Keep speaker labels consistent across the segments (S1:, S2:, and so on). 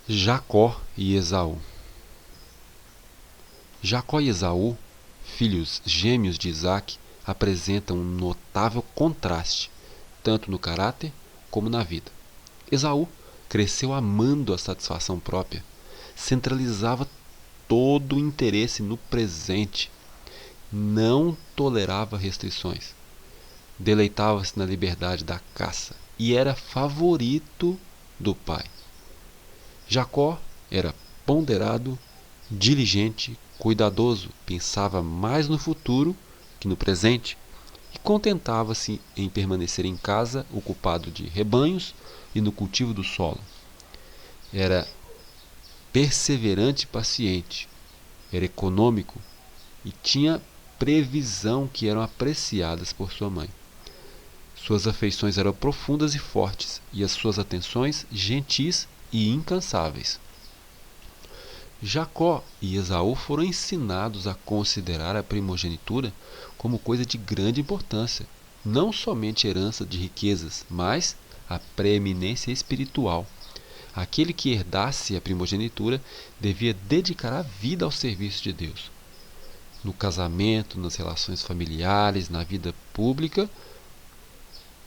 S1: Jacó e Esaú. Jacó e Esaú, filhos gêmeos de Isaque, apresentam um notável contraste, tanto no caráter como na vida. Esaú cresceu amando a satisfação própria, centralizava todo o interesse no presente, não tolerava restrições, deleitava-se na liberdade da caça e era favorito do pai. Jacó era ponderado, diligente, cuidadoso, pensava mais no futuro que no presente e contentava-se em permanecer em casa, ocupado de rebanhos e no cultivo do solo. Era perseverante e paciente, era econômico e tinha previsão que eram apreciadas por sua mãe. Suas afeições eram profundas e fortes e as suas atenções gentis e incansáveis. Jacó e Esaú foram ensinados a considerar a primogenitura como coisa de grande importância, não somente herança de riquezas, mas a preeminência espiritual. Aquele que herdasse a primogenitura devia dedicar a vida ao serviço de Deus. No casamento, nas relações familiares, na vida pública,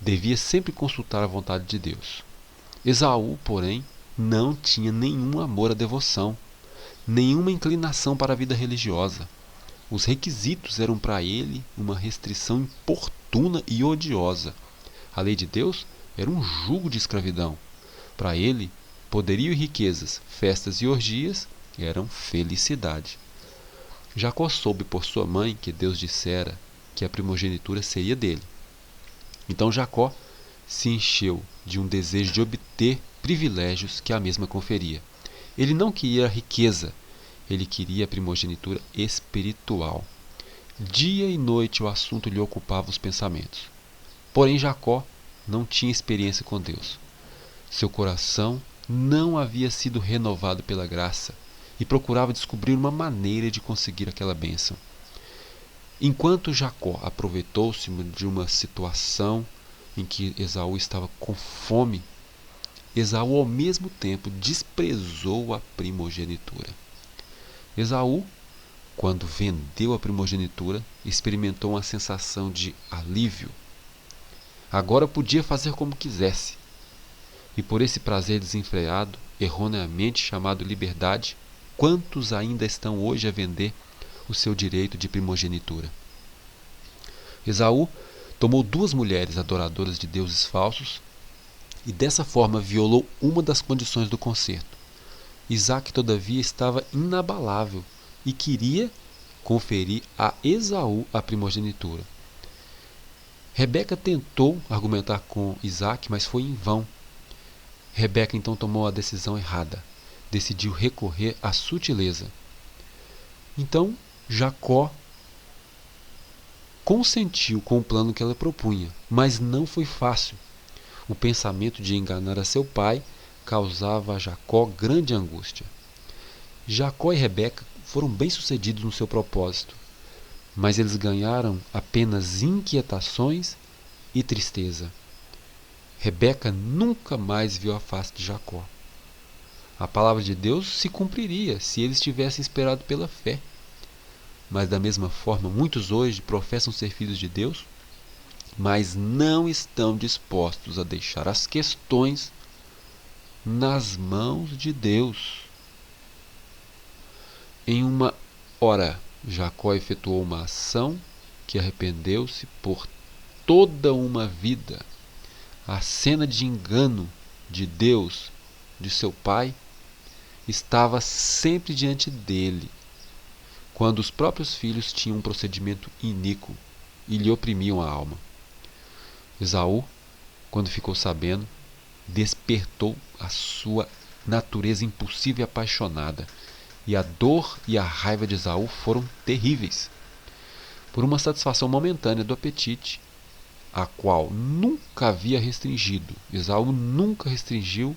S1: devia sempre consultar a vontade de Deus. Esaú, porém, não tinha nenhum amor à devoção, nenhuma inclinação para a vida religiosa. Os requisitos eram para ele uma restrição importuna e odiosa. A lei de Deus era um jugo de escravidão. Para ele, poderio e riquezas, festas e orgias eram felicidade. Jacó soube por sua mãe que Deus dissera que a primogenitura seria dele. Então Jacó se encheu de um desejo de obter privilégios que a mesma conferia. Ele não queria a riqueza, ele queria a primogenitura espiritual. Dia e noite o assunto lhe ocupava os pensamentos. Porém Jacó não tinha experiência com Deus. Seu coração não havia sido renovado pela graça e procurava descobrir uma maneira de conseguir aquela bênção. Enquanto Jacó aproveitou-se de uma situação em que Esaú estava com fome, Esaú ao mesmo tempo desprezou a primogenitura. Esaú, quando vendeu a primogenitura, experimentou uma sensação de alívio. Agora podia fazer como quisesse. E por esse prazer desenfreado, erroneamente chamado liberdade, quantos ainda estão hoje a vender o seu direito de primogenitura? Esaú tomou duas mulheres adoradoras de deuses falsos e dessa forma violou uma das condições do concerto. Isaque, todavia, estava inabalável e queria conferir a Esaú a primogenitura. Rebeca tentou argumentar com Isaque, mas foi em vão. Rebeca então tomou a decisão errada. Decidiu recorrer à sutileza. Então Jacó consentiu com o plano que ela propunha, mas não foi fácil. O pensamento de enganar a seu pai causava a Jacó grande angústia. Jacó e Rebeca foram bem-sucedidos no seu propósito, mas eles ganharam apenas inquietações e tristeza. Rebeca nunca mais viu a face de Jacó. A palavra de Deus se cumpriria se eles tivessem esperado pela fé. Mas da mesma forma, muitos hoje professam ser filhos de Deus, mas não estão dispostos a deixar as questões nas mãos de Deus. Em uma hora, Jacó efetuou uma ação que arrependeu-se por toda uma vida. A cena de engano de Deus, de seu pai, estava sempre diante dele, quando os próprios filhos tinham um procedimento iníquo e lhe oprimiam a alma. Esaú, quando ficou sabendo, despertou a sua natureza impulsiva e apaixonada, e a dor e a raiva de Esaú foram terríveis. Por uma satisfação momentânea do apetite, a qual nunca havia restringido, Esaú nunca restringiu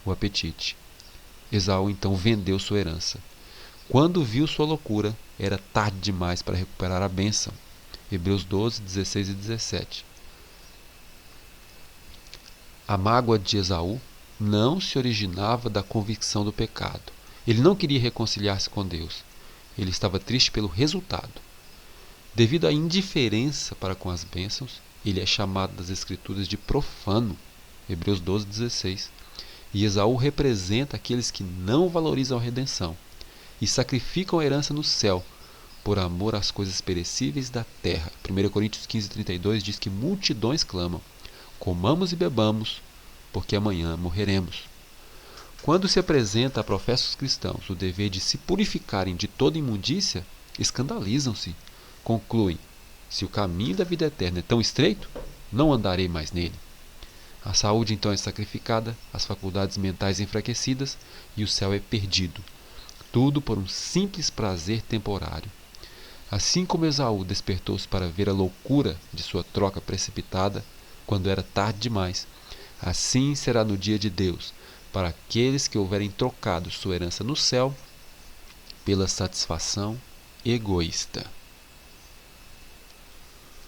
S1: o apetite. Esaú então vendeu sua herança. Quando viu sua loucura, era tarde demais para recuperar a bênção. Hebreus 12, 16 e 17. A mágoa de Esaú não se originava da convicção do pecado. Ele não queria reconciliar-se com Deus. Ele estava triste pelo resultado. Devido à indiferença para com as bênçãos, ele é chamado das Escrituras de profano. Hebreus 12:16. E Esaú representa aqueles que não valorizam a redenção e sacrificam a herança no céu por amor às coisas perecíveis da terra. 1 Coríntios 15:32 diz que multidões clamam: comamos e bebamos, porque amanhã morreremos. Quando se apresenta a professos cristãos o dever de se purificarem de toda imundícia, escandalizam-se. Concluem: se o caminho da vida eterna é tão estreito, não andarei mais nele. A saúde então é sacrificada, as faculdades mentais enfraquecidas e o céu é perdido. Tudo por um simples prazer temporário. Assim como Esaú despertou-se para ver a loucura de sua troca precipitada, quando era tarde demais, assim será no dia de Deus, para aqueles que houverem trocado sua herança no céu pela satisfação egoísta.